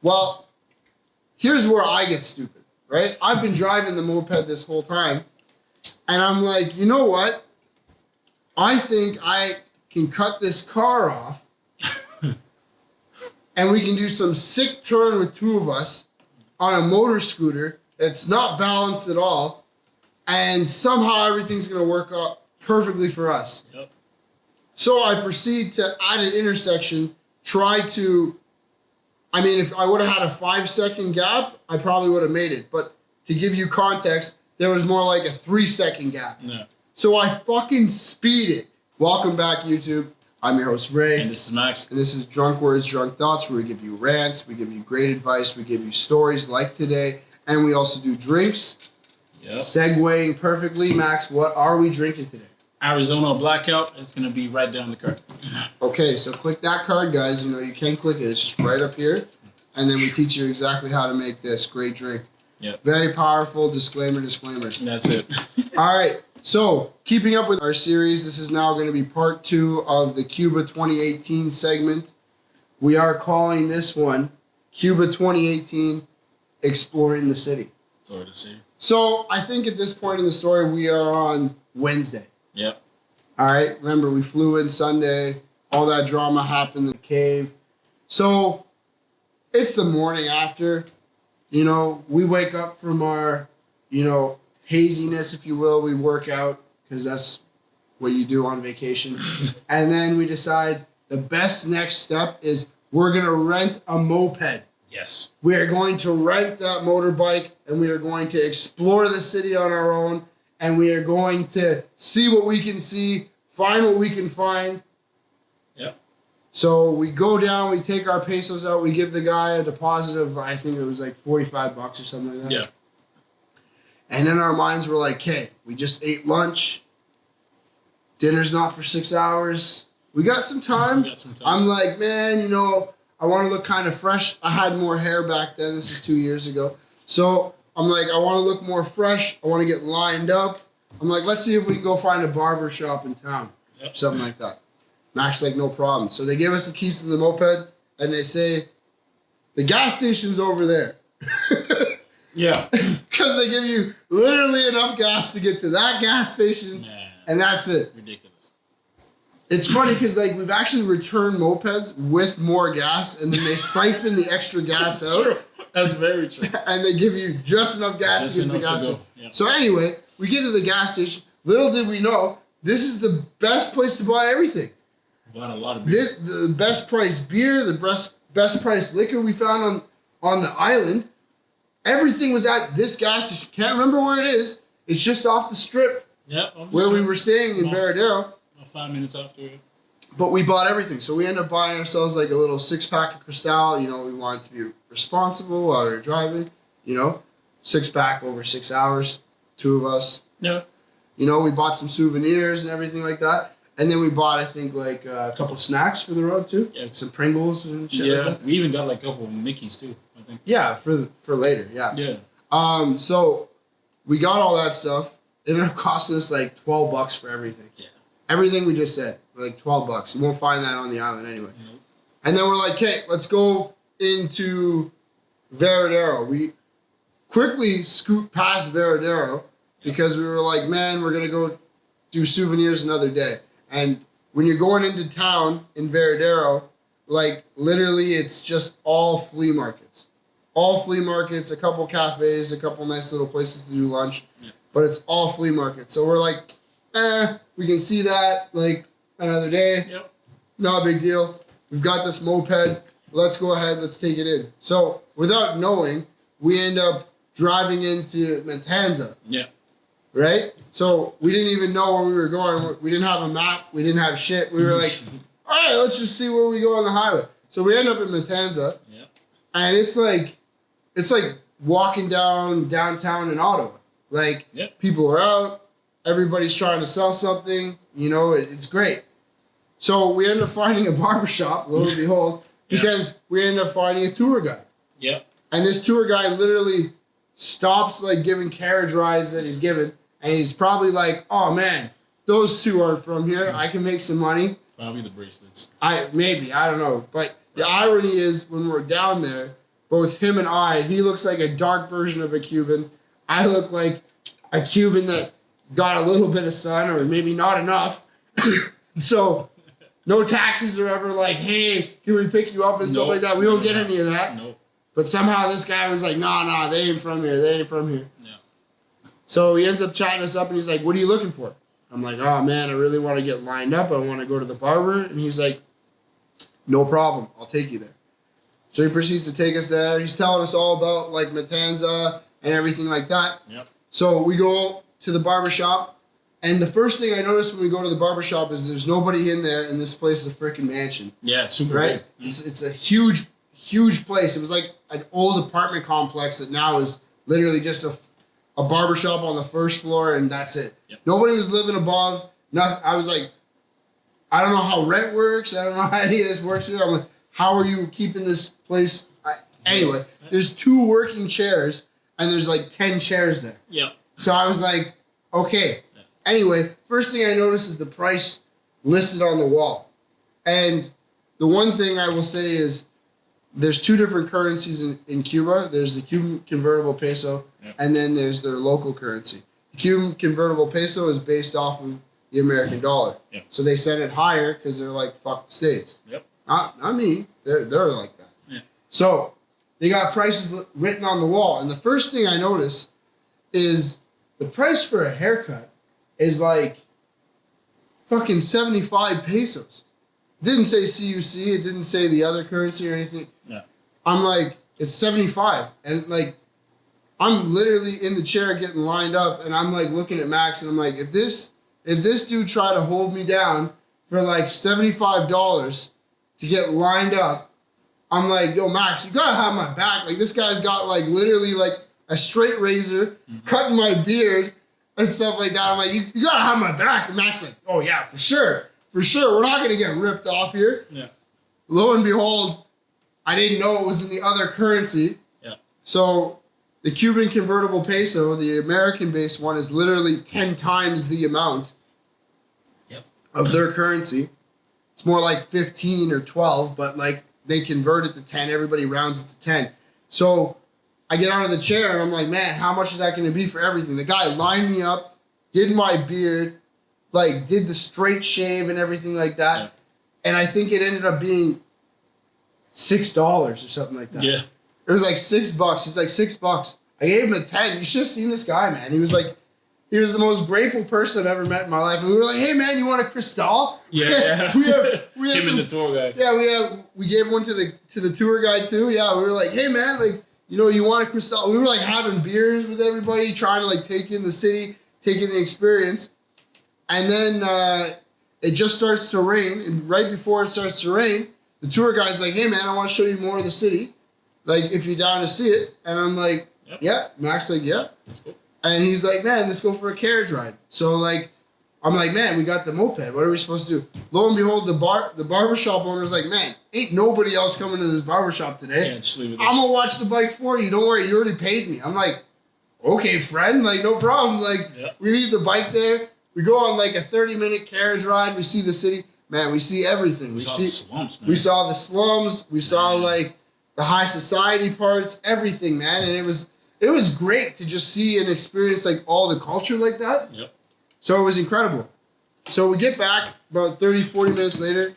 Well, here's where I get stupid, right? I've been driving the moped this whole time, and I'm like, you know what? I think I can cut this car off, and we can do some sick turn with two of us on a motor scooter that's not balanced at all, and somehow everything's going to work out perfectly for us. Yep. So I proceed to, at an intersection, try to, I mean, if I would have had a 5-second gap, I probably would have made it. But to give you context, there was more like a 3-second gap. Yeah. So I fucking speed it. Welcome back, YouTube. I'm your host, Ray. And this is Max. And this is Drunk Words, Drunk Thoughts, where we give you rants, we give you great advice, we give you stories like today, and we also do drinks. Yep. Segueing perfectly, Max, what are we drinking today? Arizona Blackout. It's going to be right down the card. Okay, so click that card, guys. You know, you can click it. It's just right up here. And then we teach you exactly how to make this great drink. Yep. Very powerful. Disclaimer. And that's it. All right. So, keeping up with our series, this is now going to be part 2 of the Cuba 2018 segment. We are calling this one Cuba 2018 Exploring the City. Sorry to see. So, I think at this point in the story, we are on Wednesday. Yep. All right. Remember, we flew in Sunday. All that drama happened in the cave. So, it's the morning after. You know, we wake up from our, haziness, if you will. We work out because that's what you do on vacation. And then we decide the best next step is we're going to rent a moped. Yes. We are going to rent that motorbike and we are going to explore the city on our own. And we are going to see what we can see, find what we can find. Yep. So we go down, we take our pesos out, we give the guy a deposit of, I think it was like $45 or something like that. Yeah. And in our minds, we're like, okay, we just ate lunch. Dinner's not for 6 hours. We got some time. I'm like, man, I want to look kind of fresh. I had more hair back then. This is 2 years ago. So I'm like, I want to look more fresh. I want to get lined up. I'm like, let's see if we can go find a barber shop in town. Yep. Something like that. Max like, no problem. So they give us the keys to the moped and they say, the gas station's over there. Yeah. Because they give you literally enough gas to get to that gas station, and that's it. Ridiculous. It's funny because we've actually returned mopeds with more gas, and then they siphon the extra gas out. True. That's very true. And they give you just enough gas to get the gas in. Yeah. So anyway, we get to the gas station. Little did we know, this is the best place to buy everything. Bought a lot of beer. The best price beer, the best price liquor we found on the island. Everything was at this gas station. Can't remember where it is. It's just off the strip where we were staying in Veradero. About 5 minutes after it. But we bought everything. So we ended up buying ourselves like a little 6-pack of Cristal. We wanted to be responsible while we were driving. 6-pack over 6 hours, 2 of us. Yeah. We bought some souvenirs and everything like that. And then we bought, I think, like a couple snacks for the road too. Yeah. Some Pringles and shit like that. We even got like a couple of Mickeys too, I think. Yeah, for later, yeah. Yeah. So we got all that stuff. It ended up costing us like $12 for everything. Yeah. Everything we just said, like $12. You won't find that on the island anyway. Nope. And then we're like, okay, let's go into Veradero. We quickly scoot past Veradero because we were like, man, we're going to go do souvenirs another day. And when you're going into town in Veradero, like literally it's just all flea markets. All flea markets, a couple cafes, a couple nice little places to do lunch. Yeah. But it's all flea markets. So we're like, we can see that like another day. Yep. Not a big deal. We've got this moped. Let's go ahead. Let's take it in. So without knowing, we end up driving into Matanza. Yeah. Right? So we didn't even know where we were going. We didn't have a map. We didn't have shit. We were like, all right, let's just see where we go on the highway. So we end up in Matanza. Yeah. And it's like walking downtown in Ottawa. Like people are out. Everybody's trying to sell something. It's great. So we end up finding a barbershop, lo and behold, because we end up finding a tour guide. Yeah. And this tour guide literally stops like giving carriage rides that he's given. And he's probably like, oh man, those two aren't from here. I can make some money. Probably the bracelets. I don't know. But the irony is when we're down there, both him and he looks like a dark version of a Cuban. I look like a Cuban that got a little bit of sun or maybe not enough. So no taxis are ever like, hey, can we pick you up and stuff like that? We don't get any of that. Nope. But somehow this guy was like, nah, they ain't from here. They ain't from here. Yeah. So he ends up chatting us up and he's like, what are you looking for? I'm like, oh man, I really want to get lined up. I want to go to the barber. And he's like, no problem. I'll take you there. So he proceeds to take us there. He's telling us all about like Matanza and everything like that. Yep. So we go to the barber shop. And the first thing I notice when we go to the barber shop is there's nobody in there, and this place is a freaking mansion. Yeah, it's super right? big. It's a huge place. It was like an old apartment complex that now is literally just a barber shop on the first floor, and that's it. Yep. Nobody was living above. I was like, I don't know how rent works. I don't know how any of this works. I'm like, how are you keeping this place? Anyway, there's 2 working chairs, and there's like 10 chairs there. Yeah. So I was like, okay. Anyway, first thing I noticed is the price listed on the wall. And the one thing I will say is there's 2 different currencies in Cuba. There's the Cuban convertible peso, and then there's their local currency. The Cuban convertible peso is based off of the American dollar. Yep. So they set it higher because they're like, fuck the States. Yep. Not me. They're like that. Yeah. So they got prices written on the wall. And the first thing I notice is the price for a haircut is like fucking 75 pesos. It didn't say CUC. It didn't say the other currency or anything. Yeah. I'm like, it's 75. And like, I'm literally in the chair getting lined up and I'm like looking at Max and I'm like, if this dude tried to hold me down for like $75 to get lined up, I'm like, yo, Max, you gotta have my back. Like, this guy's got like literally like a straight razor, cutting my beard and stuff like that. I'm like, you gotta have my back. And Max like, oh yeah, for sure. For sure. We're not gonna get ripped off here. Yeah. Lo and behold, I didn't know it was in the other currency. Yeah. So the Cuban convertible peso, the American-based one, is literally 10 times the amount of their currency. It's more like 15 or 12, but like they convert it to 10. Everybody rounds it to 10. So I get out of the chair and I'm like, man, how much is that going to be for everything? The guy lined me up, did my beard, like did the straight shave and everything like that. Yeah. And I think it ended up being $6 or something like that. Yeah. It was like $6. He's like, $6. I gave him a 10. You should have seen this guy, man. He was the most grateful person I've ever met in my life. And we were like, hey man, you want a Cristal? Yeah. we have Him some, and the tour guy. Yeah, we gave one to the tour guide too. Yeah, we were like, hey man, like, you know, you want a Cristal? We were like having beers with everybody, trying to like take in the city, take in the experience. And then it just starts to rain. And right before it starts to rain, the tour guide's like, hey man, I want to show you more of the city. Like, if you're down to see it. And I'm like, yeah. Max like, yeah. That's cool. And he's like, man, let's go for a carriage ride. So like, I'm like, man, we got the moped. What are we supposed to do? Lo and behold, the barbershop owner's like, man, ain't nobody else coming to this barbershop today. Yeah, just leave it I'm going to watch the bike for you. Don't worry, you already paid me. I'm like, okay, friend, like, no problem. Like, we leave the bike there. We go on like a 30-minute carriage ride. We see the city. Man, we see everything. We saw the slums, man. We saw the slums. We saw like the high society parts, everything, man. And it was great to just see and experience like all the culture like that. Yep. So it was incredible. So we get back about 30, 40 minutes later.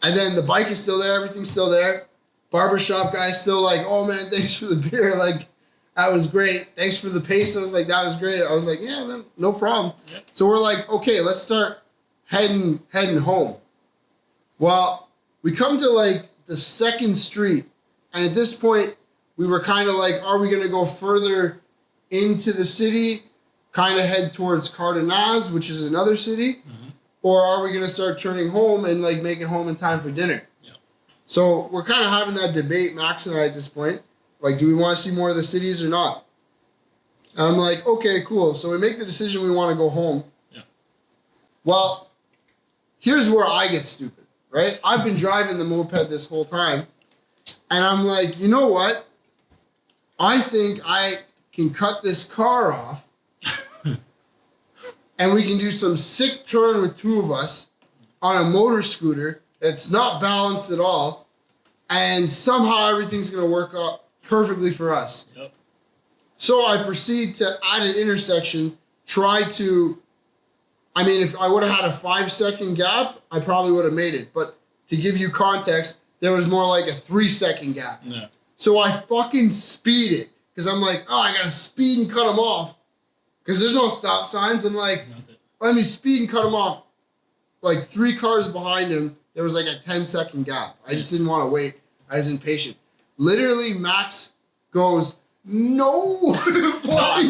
And then the bike is still there. Everything's still there. Barbershop guy's still like, oh man, thanks for the beer. Like, that was great. Thanks for the pesos. Like, that was great. I was like, yeah, man, no problem. Yep. So we're like, okay, let's start heading home. Well, we come to like the second street. And at this point, we were kind of like, are we going to go further into the city, kind of head towards Cardenas, which is another city? Mm-hmm. Or are we going to start turning home and like make it home in time for dinner? Yeah. So we're kind of having that debate, Max and I, at this point. Like, do we want to see more of the cities or not? And I'm like, okay, cool. So we make the decision we want to go home. Yeah. Well, here's where I get stupid, right? I've been driving the moped this whole time. And I'm like, you know what? I think I can cut this car off and we can do some sick turn with 2 of us on a motor scooter that's not balanced at all. and somehow everything's gonna work out perfectly for us. Yep. So I proceed to, at an intersection, try to. I mean, if I would have had a 5-second gap, I probably would have made it. But to give you context, there was more like a 3-second gap. Yeah. So I fucking speed it because I'm like, oh, I gotta speed and cut him off because there's no stop signs. I'm like, Nothing. let me speed and cut him off. Like 3 cars behind him, there was like a 10-second gap. I just didn't want to wait. I was impatient. Literally, Max goes, no. I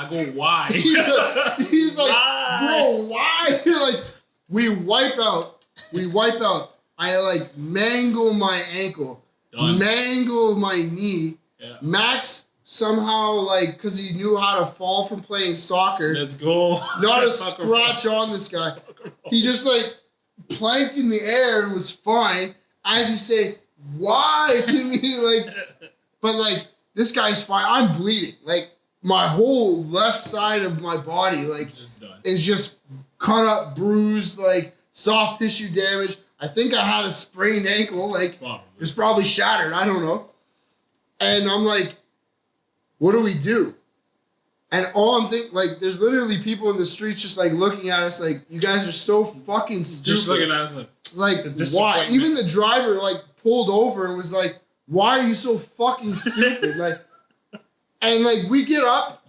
go, why? He's like, Why? bro, why? Like, we wipe out. I like mangle my ankle, Done. mangle my knee. Yeah. Max somehow, like, because he knew how to fall from playing soccer, Let's go. not a scratch on this guy. He just like planked in the air and was fine. As he say, why to me, like, but like this guy's fine. I'm bleeding. Like my whole left side of my body, like, Just done. is just cut up, bruised, like soft tissue damage. I think I had a sprained ankle. Like Probably. it's probably shattered. I don't know. And I'm like, what do we do? And all I'm thinking, like, there's literally people in the streets just like looking at us like, you guys are so fucking stupid. Just looking at us like, Like, the why? disappointment. Even the driver like pulled over and was like, why are you so fucking stupid? Like, and like we get up,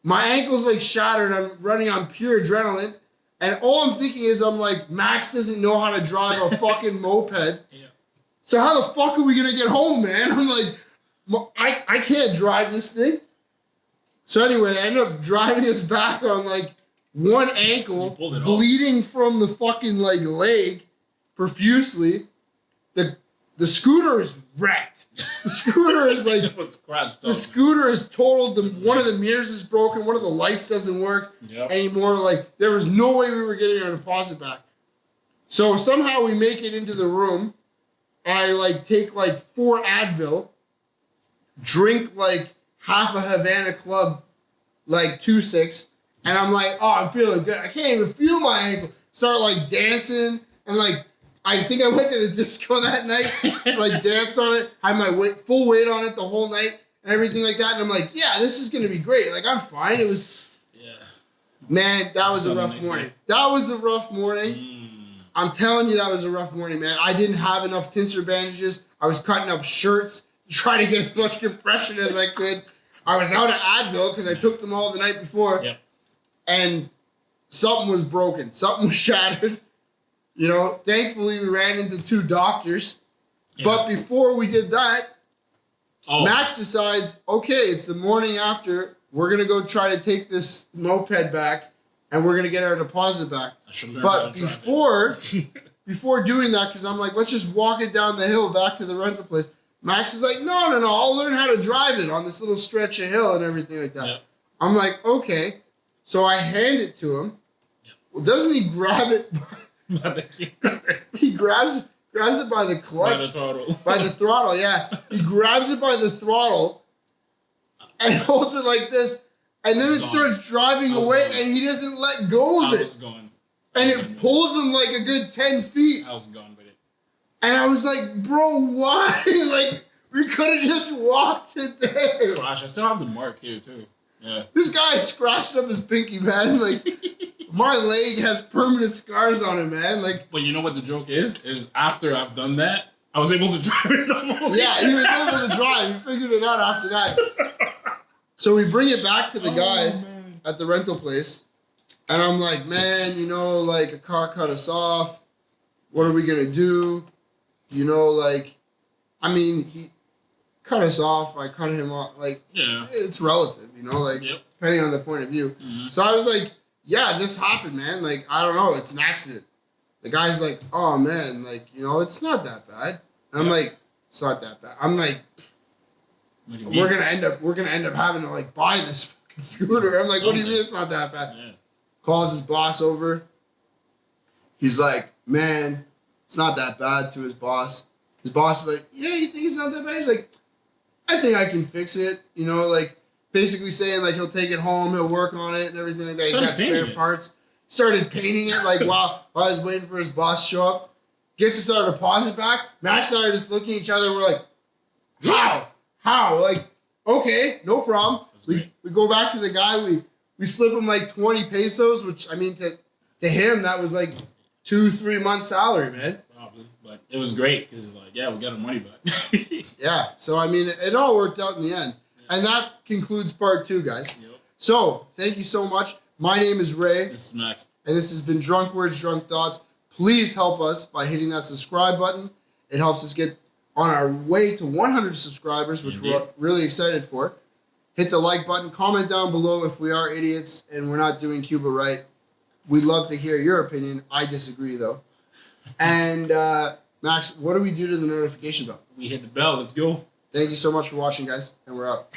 my ankle's like shattered. I'm running on pure adrenaline. And all I'm thinking is, I'm like, Max doesn't know how to drive a fucking moped. Yeah. So how the fuck are we gonna get home, man? I'm like, I can't drive this thing. So anyway, I end up driving us back on like one You ankle, pulled it off. bleeding from the fucking like leg profusely. The scooter is wrecked. The scooter is like, It was scratched the up. scooter is totaled. One of the mirrors is broken. One of the lights doesn't work Yep. anymore. Like there was no way we were getting our deposit back. So somehow we make it into the room. I like take like 4 Advil, drink like half a Havana Club, like 2-6, and I'm like, oh, I'm feeling good. I can't even feel my ankle. Start like dancing and like I think I went to the disco that night, like danced on it, had my full weight on it the whole night and everything like that. And I'm like, yeah, this is gonna be great. Like I'm fine. It was, Yeah. man, that was a Until the rough next morning. day. That was a rough morning. Mm. I'm telling you, that was a rough morning, man. I didn't have enough tinsel bandages. I was cutting up shirts, trying to get as much compression as I could. I was out of Advil because I took them all the night before. Yep. And something was broken. Something was shattered. You know, thankfully we ran into 2 doctors. Yeah. But before we did that, Oh. Max decides, okay, it's the morning after. We're going to go try to take this moped back and we're going to get our deposit back. I should learn how But to drive before doing that, because I'm like, let's just walk it down the hill back to the rental place. Max is like, no, I'll learn how to drive it on this little stretch of hill and everything like that. Yep. I'm like, okay. So I hand it to him. Yep. Well, doesn't he grab it? By the He grabs it by the clutch, throttle. by the throttle. Yeah, he grabs it by the throttle and holds it like this, and then it It's starts driving I was away, gone. and he doesn't let go I of was it, gone. and it pulls him like a good 10 feet. I was gone with it. And I was like, bro, why? Like, we could have just walked it there. Gosh, I still have the mark here too. Yeah. This guy scratched up his pinky, man. Like, my leg has permanent scars on it, man. Like, But you know what the joke is? Is after I've done that, I was able to drive it normally. yeah, he was able to drive. He figured it out after that. So we bring it back to the guy man. at the rental place. And I'm like, man, you know, like, a car cut us off. What are we going to do? You know, like, I mean, he cut us off. I cut him off. Like, Yeah. it's relative, you know, like, Yep. depending on the point of view. Mhm. So I was like, yeah, this happened, man. Like, I don't know. It's an accident. The guy's like, oh, man, like, you know, it's not that bad. And I'm Yeah. like, it's not that bad. I'm like, What do you we're mean? gonna end up having to like buy this fucking scooter. I'm like, what do you Something. mean it's not that bad? Yeah. Calls his boss over. He's like, man, it's not that bad to his boss. His boss is like, yeah, you think it's not that bad? He's like, I think I can fix it. You know, like basically saying like he'll take it home, he'll work on it and everything like that. He's Started got spare painting it. parts. Started painting it like while I was waiting for his boss to show up. gets us our deposit back. Max and I are just looking at each other and we're like, how? Like, okay, no problem. We go back to the guy, we slip him like 20 pesos, which I mean to him that was like 2-3 months salary, man. Probably. But it was great because like, yeah, we got our money back. Yeah. So I mean it all worked out in the end. And that concludes part 2, guys. Yep. So thank you so much. My name is Ray. This is Max. And this has been Drunk Words, Drunk Thoughts. Please help us by hitting that subscribe button. It helps us get on our way to 100 subscribers, which we're really excited for. Hit the like button. Comment down below if we are idiots and we're not doing Cuba right. We'd love to hear your opinion. I disagree, though. And Max, what do we do to the notification bell? We hit the bell. Let's go. Thank you so much for watching, guys. And we're out.